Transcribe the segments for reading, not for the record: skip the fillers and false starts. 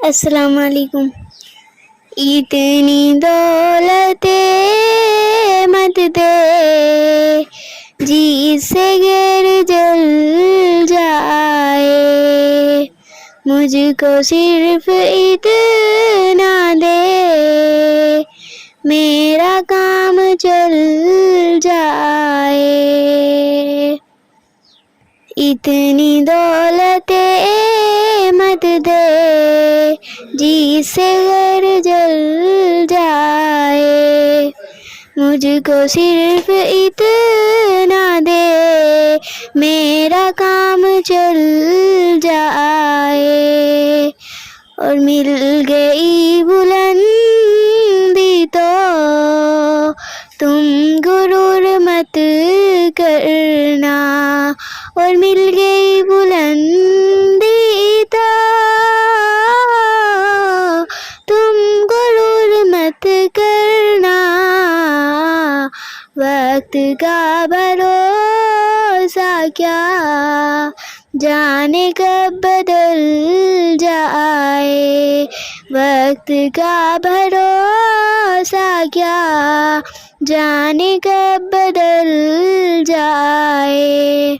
अस्सलाम वालेकुम। इतनी दौलते मत दे जिससे गिर जल जाए, मुझको सिर्फ इतना दे मेरा काम चल जाए। इतनी दौलते मत दे जिससे घर जल जाए, मुझको सिर्फ इतना दे मेरा काम चल जाए। और मिल गई बुलंदी तो तुम गुरूर मत करना, और मिल गई बुलंदी तो तुम गुरूर मत करना। वक्त का भरोसा क्या जाने कब बदल जाए, वक्त का भरोसा क्या जाने कब बदल जाए।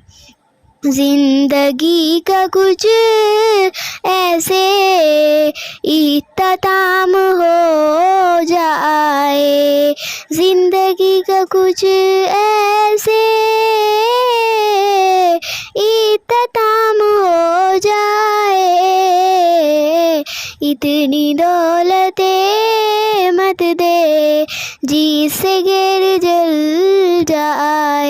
जिंदगी का कुछ ऐसे इख्तिताम हो जाए, जिंदगी का कुछ ऐसे इख्तिताम हो जाए। इतनी दौलते मत दे जिससे गिर जल जाए।